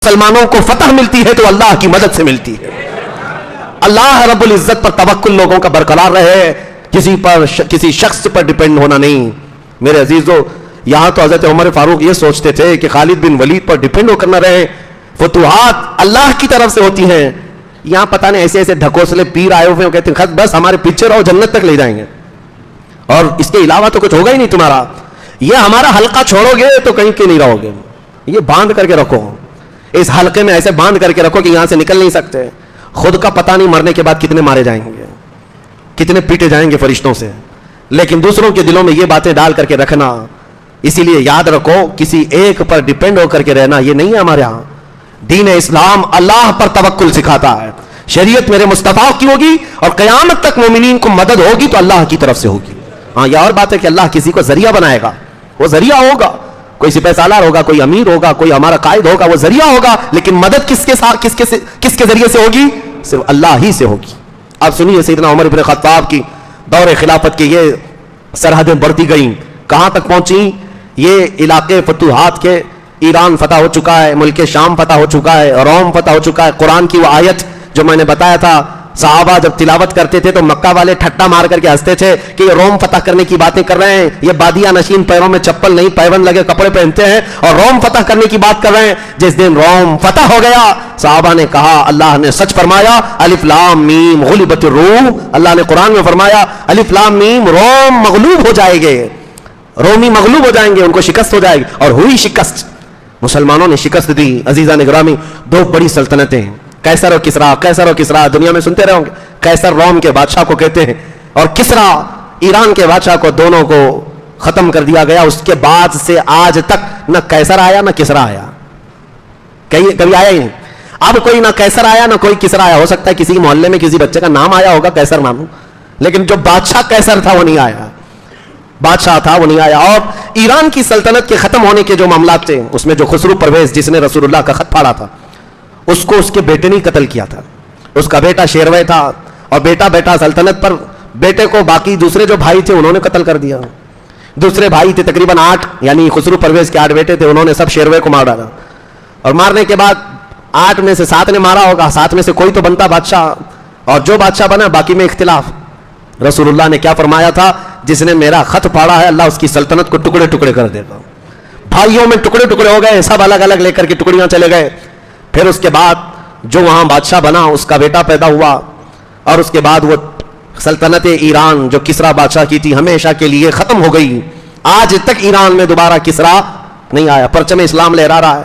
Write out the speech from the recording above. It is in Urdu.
مسلمانوں کو فتح ملتی ہے تو اللہ کی مدد سے ملتی ہے. اللہ رب العزت پر توکل لوگوں کا برقرار رہے, کسی شخص پر ڈیپینڈ ہونا نہیں. میرے عزیزو, یہاں تو حضرت عمر فاروق یہ سوچتے تھے کہ خالد بن ولید پر ڈیپینڈ ہو کر نہ رہے, فتوحات اللہ کی طرف سے ہوتی ہیں. یہاں پتہ نہیں ایسے ایسے ڈھکوسلے پیر آئے ہوئے ہیں, کہتے ہیں بس ہمارے پیچھے رہو جنت تک لے جائیں گے, اور اس کے علاوہ تو کچھ ہوگا ہی نہیں تمہارا. یہ ہمارا حلقہ چھوڑو گے تو کہیں کے نہیں رہو گے. یہ باندھ کر کے رکھو, اس حلقے میں ایسے باندھ کر کے رکھو کہ یہاں سے نکل نہیں سکتے. خود کا پتہ نہیں مرنے کے بعد کتنے مارے جائیں گے, کتنے پیٹے جائیں گے فرشتوں سے, لیکن دوسروں کے دلوں میں یہ باتیں ڈال کر کے رکھنا. اسی لیے یاد رکھو, کسی ایک پر ڈیپینڈ ہو کر کے رہنا یہ نہیں ہے ہمارے ہاں. دین اسلام اللہ پر توکل سکھاتا ہے. شریعت میرے مصطفیٰ کی ہوگی اور قیامت تک مومنین کو مدد ہوگی تو اللہ کی طرف سے ہوگی. ہاں یہ اور بات ہے کہ اللہ کسی کو ذریعہ بنائے گا, وہ ذریعہ ہوگا, کوئی سپہ سالار ہوگا, کوئی امیر ہوگا, کوئی ہمارا قائد ہوگا, وہ ذریعہ ہوگا, لیکن مدد کس کے ذریعے سے ہوگی؟ صرف اللہ ہی سے ہوگی. آپ سنیے سیدنا عمر بن خطاب کی دور خلافت کی یہ سرحدیں بڑھتی گئیں, کہاں تک پہنچی؟ یہ علاقے فتوحات کے, ایران فتح ہو چکا ہے, ملک شام فتح ہو چکا ہے, روم فتح ہو چکا ہے. قرآن کی وہ آیت جو میں نے بتایا تھا, صحابہ جب تلاوت کرتے تھے تو مکہ والے ٹھٹا مار کر کے ہنستے تھے کہ یہ روم فتح کرنے کی باتیں کر رہے ہیں, یہ بادیہ نشین پیروں میں چپل نہیں پیون لگے کپڑے پہنتے ہیں اور روم فتح کرنے کی بات کر رہے ہیں. جس دن روم فتح ہو گیا صحابہ نے کہا اللہ نے سچ فرمایا, الف لام میم غلبت الروم. اللہ نے قرآن میں فرمایا الف لام میم, روم مغلوب ہو جائے گے, رومی مغلوب ہو جائیں گے, ان کو شکست ہو جائے گی. اور ہوئی شکست, مسلمانوں نے شکست دی. عزیزان گرامی, دو بڑی سلطنتیں, قیصر اور کسرا. قیصر اور کسرا دنیا میں سنتے رہے ہوں گے. قیصر روم کے بادشاہ کو کہتے ہیں اور کسرا ایران کے بادشاہ کو, دونوں کو ختم کر دیا گیا. اس کے بعد سے آج تک نہ قیصر آیا نہ کسرا آیا, کبھی آیا ہی نہیں. اب کوئی نہ قیصر آیا نہ کوئی کسرا آیا. ہو سکتا ہے کسی محلے میں کسی بچے کا نام آیا ہوگا قیصر نام, لیکن جو بادشاہ قیصر تھا وہ نہیں آیا, بادشاہ تھا وہ نہیں آیا. اور ایران کی سلطنت کے ختم ہونے کے جو معاملات تھے, اس میں جو خسرو پرویز جس نے رسول اللہ کا خط پھاڑا تھا, اس کو اس کے بیٹے نے قتل کیا تھا. اس کا بیٹا شیروے تھا, اور بیٹا سلطنت پر, بیٹے کو باقی دوسرے جو بھائی تھے انہوں نے قتل کر دیا. دوسرے بھائی تھے تقریباً 8, یعنی خسرو پرویز کے 8 بیٹے تھے, انہوں نے سب شیروے کو مار ڈالا. اور مارنے کے بعد 8 میں سے 7 نے مارا ہوگا, 7 میں سے کوئی تو بنتا بادشاہ, اور جو بادشاہ بنا باقی میں اختلاف. رسول اللہ نے کیا فرمایا تھا, جس نے میرا خط پھاڑا ہے اللہ اس کی سلطنت کو ٹکڑے ٹکڑے کر دے گا. بھائیوں میں ٹکڑے ٹکڑے ہو گئے, سب الگ الگ لے کر کے ٹکڑیاں چلے گئے. پھر اس کے بعد جو وہاں بادشاہ بنا اس کا بیٹا پیدا ہوا, اور اس کے بعد وہ سلطنت ایران جو کسرا بادشاہ کی تھی ہمیشہ کے لیے ختم ہو گئی. آج تک ایران میں دوبارہ کسرا نہیں آیا, پرچم اسلام لہرا رہا ہے.